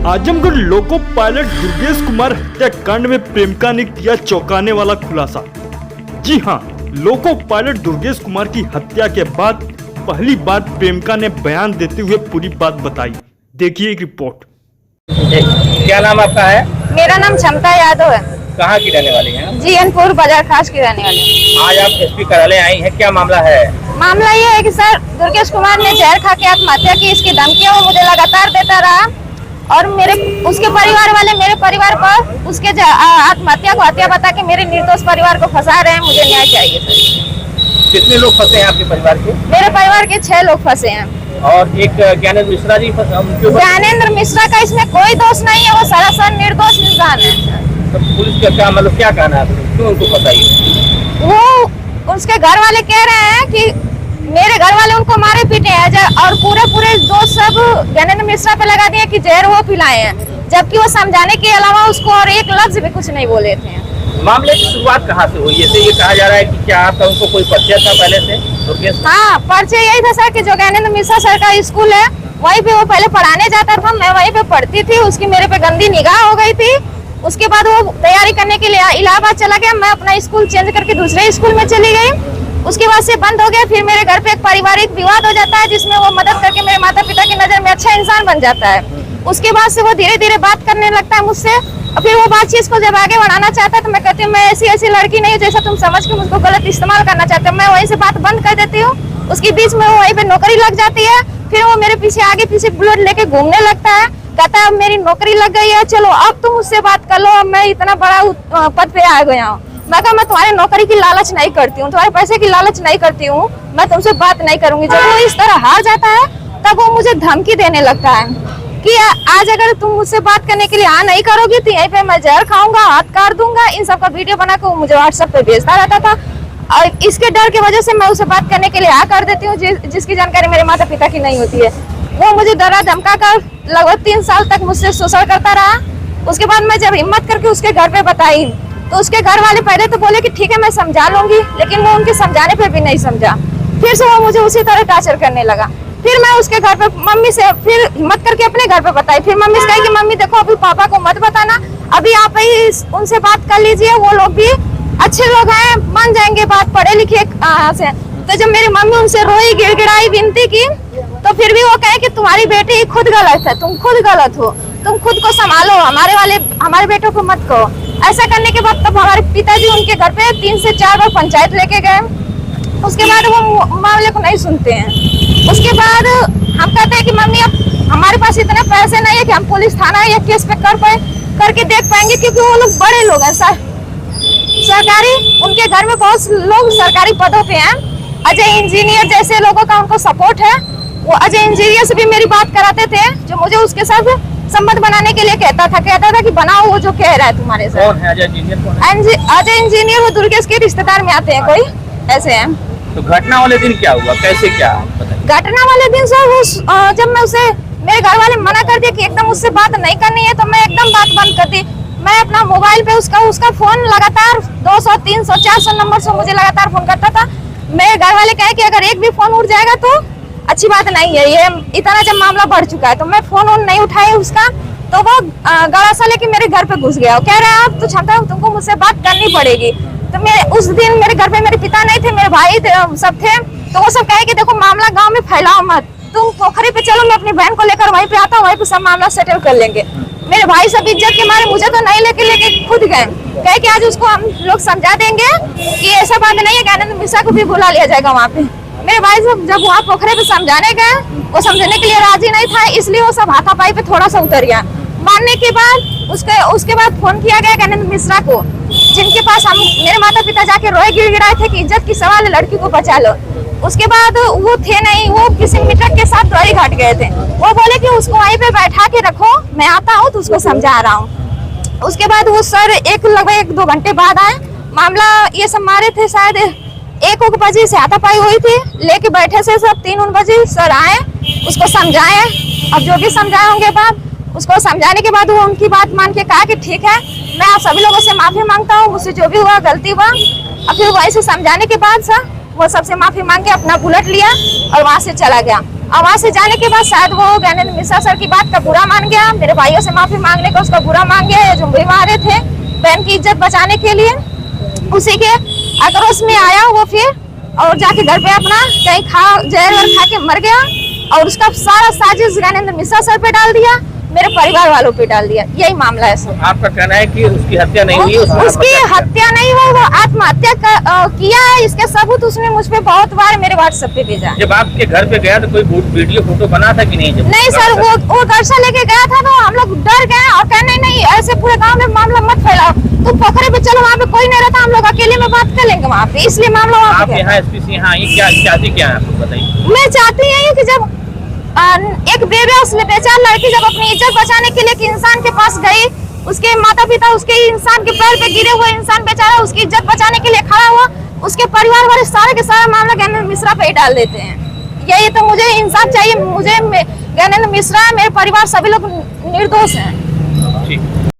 Azamgarh loco pilot Durgesh Kumar हत्याकांड में प्रेमिका ने किया चौंकाने वाला खुलासा। जी हां, लोको पायलट दुर्गेश कुमार की हत्या के बाद पहली बार प्रेमिका ने बयान देते हुए पूरी बात बताई। देखिए एक रिपोर्ट। क्या नाम आपका है? मेरा नाम क्षमता यादव है। कहाँ की रहने वाली हैं? जीएनपुर बाजार खास की रहने वाली। आज आप एसपी कार्यालय आई हैं, क्या मामला है? मामला ये है कि सर दुर्गेश कुमार ने जहर खा के आत्महत्या की। इसकी धमकियां वो मुझे लगातार देता रहा और उसके परिवार वाले मेरे परिवार पर उसके आत्महत्या को हत्या बता के मेरे निर्दोष परिवार को फंसा रहे हैं। मुझे न्याय चाहिए सर। कितने लोग फंसे हैं आपके परिवार के? मेरे परिवार के 6 लोग फंसे हैं और एक ज्ञानेंद्र मिश्रा जी ज्ञानेंद्र मिश्रा का इसमें कोई दोष नहीं है, वो सरासर निर्दोष इंसान है। तो पुलिस का क्या मतलब क्या कहना है, क्यों उनको फंसाई? वो उसके घर वाले कह रहे हैं कि मेरे घर वाले उनको मारे पीटे हैं और पूरे दोष सब ज्ञानेंद्र मिश्रा पे लगा दिए कि जहर वो पिलाए हैं, जबकि वो समझाने के अलावा उसको और एक लफ्ज भी कुछ नहीं बोले थे। मामले की शुरुआत कहाँ से हुई? जैसे ये कहा जा रहा है कि क्या आपका उनको कोई परिचय था पहले से? हाँ, परिचय यही था सर कि जो ज्ञानेंद्र मिश्रा सर का स्कूल है वहीं पे वो पहले पढ़ाने जाता था, मैं वहीं पे पढ़ती थी। उसकी मेरे पे गंदी निगाह हो गई थी। उसके बाद वो तैयारी करने के लिए इलाहाबाद चला गया, मैं अपना स्कूल चेंज करके दूसरे स्कूल में चली गई। उसके बाद से बंद हो गया। फिर मेरे घर पे एक पारिवारिक विवाद हो जाता है जिसमें वो मदद करके मेरे माता पिता की नजर में अच्छा इंसान बन जाता है। उसके बाद से वो धीरे धीरे बात करने लगता है मुझसे और फिर वो बातचीत को जब आगे बढ़ाना चाहता है तो मैं कहती हूँ मैं ऐसी लड़की नहीं जैसा तुम समझ के मुझको गलत इस्तेमाल करना चाहते हो। मैं वहीं से बात बंद कर देती हूँ। उसके बीच में वो वहीं पे नौकरी लग जाती है। फिर वो मेरे पीछे आगे पीछे बुलेट लेके घूमने लगता है, कहता है अब मेरी नौकरी लग गई है, चलो अब तुम मुझसे बात कर लो, अब मैं इतना बड़ा पद पे आ गया हूँ। मैं कहा मैं तुम्हारे नौकरी की लालच नहीं करती हूँ, तुम्हारे पैसे की लालच नहीं करती हूँ, मैं तुमसे बात नहीं करूंगी। जब वो इस तरह हार जाता है तब वो मुझे धमकी देने लगता है कि आज अगर तुम मुझसे बात करने के लिए हाँ नहीं करोगी तो यहीं पे मैं जहर खाऊंगा, हाथ काट दूंगा। इन सब का वीडियो बना के वो मुझे व्हाट्सएप पे भेजता रहता था और इसके डर की वजह से मैं उसे बात करने के लिए हाँ कर देती हूँ जिसकी जानकारी मेरे माता पिता की नहीं होती है। वो मुझे डरा धमका कर लगभग 3 साल तक मुझसे शोषण करता रहा। उसके बाद मैं जब हिम्मत करके उसके घर पे बताई तो उसके घर वाले पहले तो बोले कि ठीक है मैं समझा लूंगी, लेकिन वो उनके समझाने पे भी नहीं समझा। फिर से वो मुझे उसी तरह टॉर्चर करने लगा। फिर मैं उसके घर पे मम्मी से फिर हिम्मत करके अपने घर पे बताई। फिर मम्मी से कही कि मम्मी देखो अभी पापा को मत बताना, अभी आप ही उनसे बात कर लीजिए, वो लोग भी अच्छे लोग हैं, मान जाएंगे बात, पढ़े लिखे से। तो जब मेरी मम्मी उनसे रोई गिड़गिड़ाई विनती की तो फिर भी वो कहे कि तुम्हारी बेटी खुद गलत है, तुम खुद गलत हो, तुम खुद को संभालो, हमारे बेटों को मत कहो। ऐसा करने के बाद तब हमारे पिताजी उनके घर पे 3 से 4 बार पंचायत लेके गए। उसके बाद वो मामले को नहीं सुनते हैं। उसके बाद हम कहते हैं कि मम्मी अब हमारे पास इतने पैसे नहीं है कि हम पुलिस थाना या केस पे करके देख पाएंगे, क्योंकि वो लोग बड़े लोग हैं सरकारी, उनके घर में बहुत लोग सरकारी पदों पे हैं। अजय इंजीनियर जैसे लोगों का उनको सपोर्ट है। वो अजय इंजीनियर से भी मेरी बात कराते थे, जो मुझे उसके साथ संबंध बनाने के लिए कहता था कि बनाओ वो जो कह रहा है तुम्हारे साथ। कौन है अजय इंजीनियर? अजय इंजीनियर वो दुर्गेश के रिश्तेदार में आते हैं, कोई ऐसे हैं। तो घटना वाले दिन क्या हुआ, कैसे क्या? घटना वाले दिन सर जब मैं उसे मेरे घर वाले मना कर दिया कि एकदम उससे बात नहीं करनी है तो मैं एकदम बात बंद कर दी। मैं अपना मोबाइल पे उसका फोन लगातार 200, 300, 400 नंबर से मुझे लगातार फोन करता था। मेरे घर वाले कहे कि अगर एक भी फोन उठ जाएगा तो अच्छी बात नहीं है। ये इतना जब मामला बढ़ चुका है तो मैं फोन नहीं उठाई उसका, तो वो गड़ासा लेके मेरे घर पे घुस गया। कह रहा है अब तो क्षमता तुमको मुझसे बात करनी पड़ेगी। तो उस दिन मेरे घर पे मेरे पिता नहीं थे, मेरे भाई सब थे। तो वो सब कहे कि देखो मामला गांव में फैलाओ मत, तुम पोखरी पे चलो, मैं अपनी बहन को लेकर वहीं पे आता हूँ, वहीं पे सब मामला सेटल कर लेंगे। मेरे भाई सब इज्जत के मारे मुझे तो नहीं लेके खुद गए, कहे कि आज उसको हम लोग समझा देंगे कि ऐसा बात नहीं है, ज्ञानेंद्र मिश्रा को भी बुला लिया जाएगा वहाँ पे। मेरे भाई सब जब वहाँ पोखरे पे समझाने गए, वो समझने के लिए राजी नहीं था, इसलिए वो सब हाथापाई पे थोड़ा सा उतर गया। मानने के बाद उसके बाद फोन किया गया ज्ञानेंद्र मिश्रा को, जिनके पास हम मेरे माता पिता जाके रोए गिड़गिड़ाए थे कि इज्जत की सवाल है, लड़की को बचा लो। उसके बाद वो थे नहीं, वो किसी मित्र के साथ द्वारी घाट गए थे। वो बोले कि उसको वहीं पे बैठा के रखो, मैं आता हूँ तो उसको समझा रहा हूँ। उसके बाद वो सर लगभग 1-2 घंटे बाद आए। मामला ये सब मारे थे शायद 1 बजे से हाथापाई हुई थी, लेके बैठे से सब 3 बजे सर आए, उसको समझाए। अब जो भी समझाए होंगे बाद उसको समझाने के बाद वो उनकी बात मान के कहा कि ठीक है मैं आप सभी लोगों से माफी मांगता हूँ, मुझसे जो भी हुआ गलती हुआ। अब फिर वैसे समझाने के बाद सर वो सबसे माफी मांग के अपना बुलेट लिया और वहाँ से चला गया। और वहाँ से जाने के बाद शायद वो ज्ञानेंद्र मिश्रा सर की बात का बुरा मान गया, मेरे भाइयों से माफी मांगने का उसका बुरा मान गया। ये जो भी मारे थे बहन की इज्जत बचाने के लिए, उसी के आक्रोश में आया वो फिर और जाके घर पे अपना कहीं जहर वर खा के मर गया। और उसका सारा साजिश ज्ञानेंद्र मिश्रा सर पे डाल दिया, मेरे परिवार वालों पे डाल दिया। यही मामला है सर। आपका कहना है कि उसकी हत्या नहीं हुई, उसकी हत्या नहीं हुई, वो आत्महत्या किया है। इसके सबूत उसने मुझ पे बहुत बार मेरे व्हाट्सएप पे भेजा। जब आपके घर पे गया तो कोई वीडियो फोटो बना था कि नहीं? जब नहीं सर, वो गर्सा लेके गया था तो हम लोग डर गए और कहने नहीं ऐसे पूरे गांव में मामला मत फैलाओ, तुम पोखरे पे चलो, वहाँ पे कोई नहीं रहता, हम लोग अकेले में बात कर लेंगे वहाँ पे, इसलिए मामला वहाँ आप पे। यहाँ एसपी से यहाँ आई, क्या चाहती क्या है आपको बताइए? मैं चाहती हूँ कि जब एक बेचार लड़की जब अपनी इज्जत बचाने के लिए इंसान के पास गई, उसके माता पिता उसके इंसान के पैर पे गिरे हुए इंसान बेचारा उसकी इज्जत बचाने के लिए खड़ा हुआ, उसके परिवार वाले सारे के सारा मामला ज्ञानेंद्र मिश्रा पे ही डाल देते हैं। यही तो मुझे इंसाफ चाहिए। मुझे ज्ञानेंद्र मिश्रा, मेरे परिवार सभी लोग निर्दोष हैं। ठीक।